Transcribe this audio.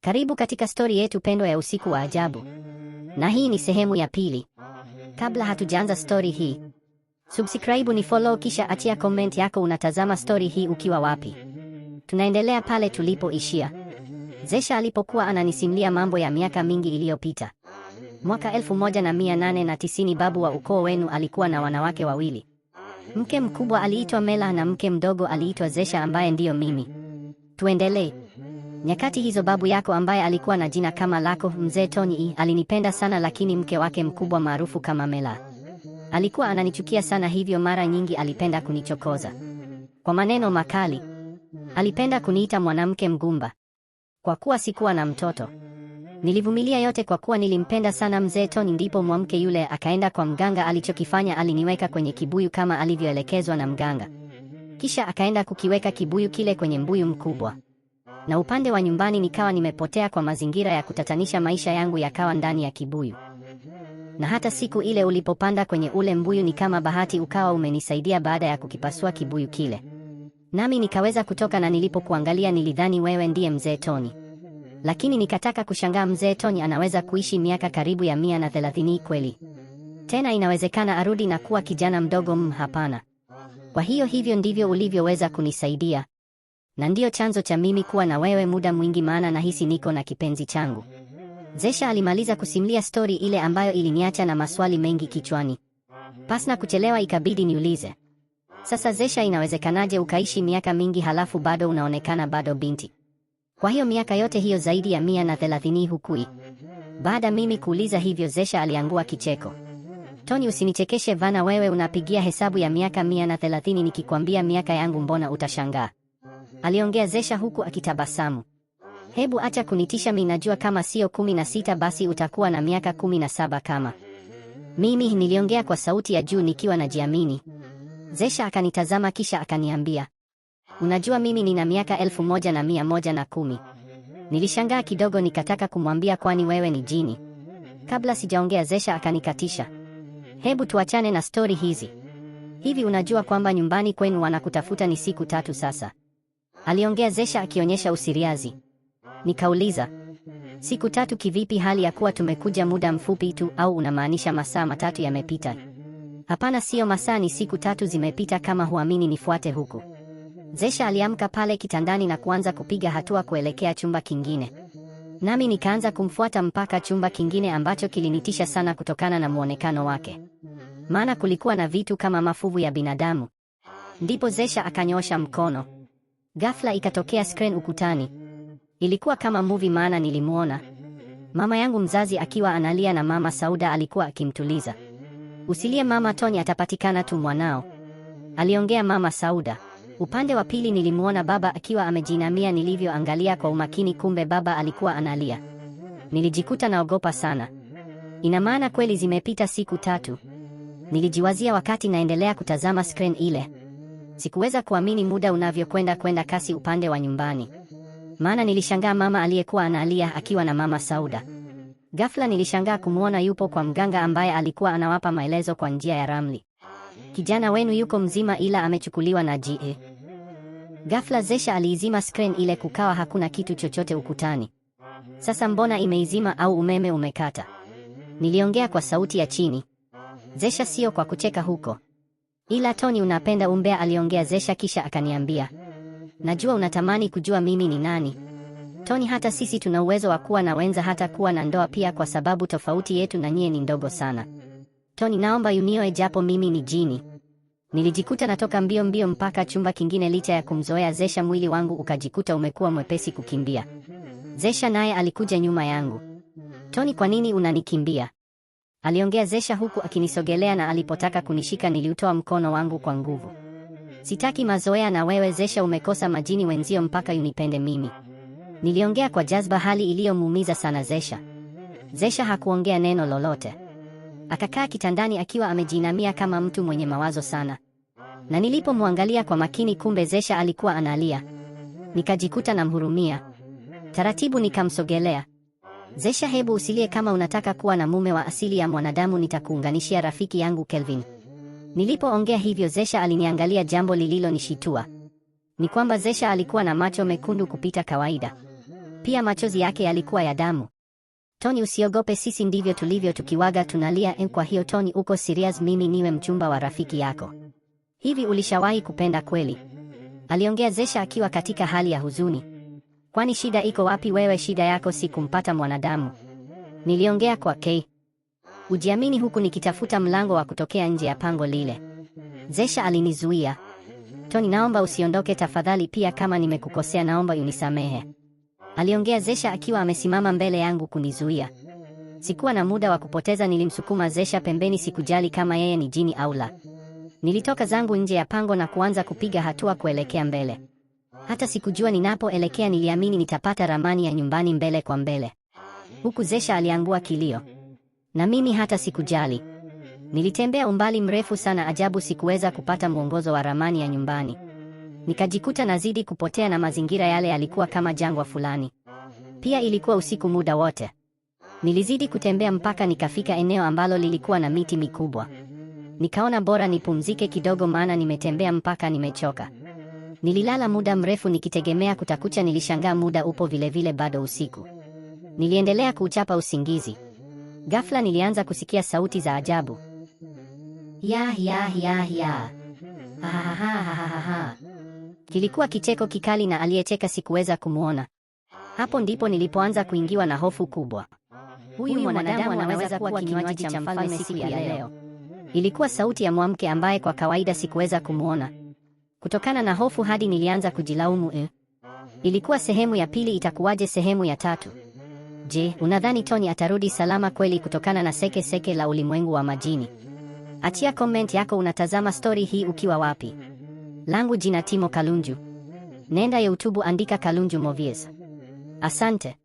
Karibu katika stori yetu pendwa ya usiku wa ajabu. Na hii ni sehemu ya pili. Kabla hatujaanza stori hii, subscribe ni follow kisha achia comment yako unatazama stori hii ukiwa wapi. Tunaendelea pale tulipoishia. Zesha alipokuwa ananisimulia mambo ya miaka mingi iliyopita. Mwaka 1890 babu wa ukoo wenu alikuwa na wanawake wawili. Mke mkubwa aliitwa Mela na mke mdogo aliitwa Zesha ambaye ndiyo mimi. Tuendelee. Nyakati hizo babu yako ambaye alikuwa na jina kama lako, Mzee Tony, alinipenda sana, lakini mke wake mkubwa maarufu kama Mela alikuwa ananichukia sana, hivyo mara nyingi alipenda kunichokoza kwa maneno makali. Alipenda kuniita mwanamke mgumba kwa kuwa sikuwa na mtoto. Nilivumilia yote kwa kuwa nilimpenda sana Mzee Tony. Ndipo mwanamke yule akaenda kwa mganga. Alichokifanya, aliniweka kwenye kibuyu kama alivyoelekezwa na mganga, kisha akaenda kukiweka kibuyu kile kwenye mbuyu mkubwa, na upande wa nyumbani nikawa nimepotea kwa mazingira ya kutatanisha. Maisha yangu yakawa ndani ya kibuyu, na hata siku ile ulipopanda kwenye ule mbuyu ni kama bahati ukawa umenisaidia baada ya kukipasua kibuyu kile, nami nikaweza kutoka, na nilipokuangalia nilidhani wewe ndiye Mzee Tony. Lakini nikataka kushangaa, Mzee Tony anaweza kuishi miaka karibu ya 130 kweli? Tena inawezekana arudi na kuwa kijana mdogo? Hapana. Kwa hiyo hivyo ndivyo ulivyoweza kunisaidia, na ndiyo chanzo cha mimi kuwa na wewe muda mwingi, maana nahisi niko na kipenzi changu. Zesha alimaliza kusimulia stori ile ambayo iliniacha na maswali mengi kichwani. Pasina kuchelewa ikabidi niulize, sasa Zesha, inawezekanaje ukaishi miaka mingi halafu bado unaonekana bado binti? Kwa hiyo miaka yote hiyo zaidi ya 130 hukui? Baada mimi kuuliza hivyo, Zesha aliangua kicheko. Tony, usinichekeshe vana, wewe unapigia hesabu ya miaka 130, nikikwambia miaka yangu mbona utashangaa? Aliongea Zesha huku akitabasamu. Hebu acha kunitisha, mimi najua kama sio 16 basi utakuwa na miaka 17 kama mimi, niliongea kwa sauti ya juu nikiwa najiamini. Zesha akanitazama kisha akaniambia, unajua mimi nina miaka 1110. Nilishangaa kidogo, nikataka kumwambia kwani wewe ni jini? Kabla sijaongea Zesha akanikatisha. Hebu tuachane na stori hizi. Hivi unajua kwamba nyumbani kwenu wanakutafuta ni siku 3 sasa? Aliongea Zesha akionyesha usiriazi. Nikauliza, siku 3 kivipi, hali ya kuwa tumekuja muda mfupi tu, au unamaanisha masaa 3 yamepita? Hapana, sio masaa, ni siku 3 zimepita. Kama huamini nifuate huku. Zesha aliamka pale kitandani na kuanza kupiga hatua kuelekea chumba kingine, nami nikaanza kumfuata mpaka chumba kingine ambacho kilinitisha sana kutokana na muonekano wake, maana kulikuwa na vitu kama mafuvu ya binadamu. Ndipo Zesha akanyosha mkono. Ghafla ikatokea screen ukutani. Ilikuwa kama movie, maana nilimuona mama yangu mzazi akiwa analia na mama Sauda alikuwa akimtuliza. Usilie mama, Tony atapatikana tu mwanao, aliongea mama Sauda. Upande wa pili nilimuona baba akiwa amejinamia. Nilivyoangalia kwa umakini, kumbe baba alikuwa analia. Nilijikuta naogopa sana. Ina maana kweli zimepita siku 3? Nilijiwazia wakati naendelea kutazama screen ile. Sikuweza kuamini muda unavyokwenda kasi upande wa nyumbani, maana nilishangaa mama aliyekuwa analia akiwa na mama Sauda. Ghafla nilishangaa kumuona yupo kwa mganga ambaye alikuwa anawapa maelezo kwa njia ya ramli. Kijana wenu yuko mzima ila amechukuliwa na GA. Ghafla Zesha aliizima screen ile, kukawa hakuna kitu chochote ukutani. Sasa mbona imeizima, au umeme umekata? Niliongea kwa sauti ya chini. Zesha, sio kwa kucheka huko, ila Tony unapenda umbea, aliongea Zesha kisha akaniambia, najua unatamani kujua mimi ni nani Tony. Hata sisi tuna uwezo wa kuwa na wenza, hata kuwa na ndoa pia, kwa sababu tofauti yetu na nyie ni ndogo sana. Tony, naomba unioe japo mimi ni jini. Nilijikuta natoka mbio mbio mpaka chumba kingine. Licha ya kumzoea Zesha, mwili wangu ukajikuta umekuwa mwepesi kukimbia. Zesha naye alikuja nyuma yangu. Tony, kwa nini unanikimbia? Aliongea Zesha huku akinisogelea, na alipotaka kunishika niliutoa mkono wangu kwa nguvu. Sitaki mazoea na wewe Zesha, umekosa majini wenzio mpaka unipende mimi, niliongea kwa jazba, hali iliyomuumiza sana Zesha. Zesha hakuongea neno lolote. Akakaa kitandani akiwa amejinamia kama mtu mwenye mawazo sana, na nilipomwangalia kwa makini, kumbe Zesha alikuwa analia. Nikajikuta namhurumia. Taratibu nikamsogelea. Zesha, hebu usilie, kama unataka kuwa na mume wa asili ya mwanadamu nitakuunganishia rafiki yangu Kelvin. Nilipoongea hivyo Zesha aliniangalia. Jambo lililonishitua ni kwamba Zesha alikuwa na macho mekundu kupita kawaida. Pia machozi yake yalikuwa ya damu. Tony, usiogope, sisi ndivyo tulivyo, tukiwaga tunalia. Kwa hiyo Tony, uko serious mimi niwe mchumba wa rafiki yako? Hivi ulishawahi kupenda kweli? Aliongea Zesha akiwa katika hali ya huzuni. Kwani shida iko wapi wewe? Shida yako si kumpata mwanadamu. Niliongea kwa ujiamini huku nikitafuta mlango wa kutokea nje ya pango lile. Zesha alinizuia. Tony, naomba usiondoke tafadhali, pia kama nimekukosea naomba unisamehe, aliongea Zesha akiwa amesimama mbele yangu kunizuia. Sikuwa na muda wa kupoteza, nilimsukuma Zesha pembeni, sikujali kama yeye ni jini au la. Nilitoka zangu nje ya pango na kuanza kupiga hatua kuelekea mbele. Hata sikujua ninapoelekea, niliamini nitapata ramani ya nyumbani mbele kwa mbele. Huku Zesha aliangua kilio, na mimi hata sikujali. Nilitembea umbali mrefu sana, ajabu sikuweza kupata mwongozo wa ramani ya nyumbani. Nikajikuta nazidi kupotea na mazingira yale yalikuwa kama jangwa fulani. Pia ilikuwa usiku muda wote. Nilizidi kutembea mpaka nikafika eneo ambalo lilikuwa na miti mikubwa. Nikaona bora nipumzike kidogo, maana nimetembea mpaka nimechoka. Nililala muda mrefu nikitegemea kutakucha. Nilishangaa muda upo vilevile, bado usiku. Niliendelea kuuchapa usingizi. Ghafla nilianza kusikia sauti za ajabu. Ya. Ha. Kilikuwa kicheko kikali na aliyecheka sikuweza kumuona. Hapo ndipo nilipoanza kuingiwa na hofu kubwa. Huyu mwanadamu anaweza kuwa kinywaji cha mfalme siku ya leo. Ilikuwa sauti ya mwanamke ambaye kwa kawaida sikuweza kumuona. Kutokana na hofu hadi nilianza kujilaumu. Ilikuwa sehemu ya pili, itakuwaje sehemu ya tatu? Je, unadhani Tony atarudi salama kweli kutokana na seke la ulimwengu wa majini? Achia comment yako, unatazama story hii ukiwa wapi? Langu jina Timo Kalunju. Nenda YouTube, andika Kalunju Movies. Asante.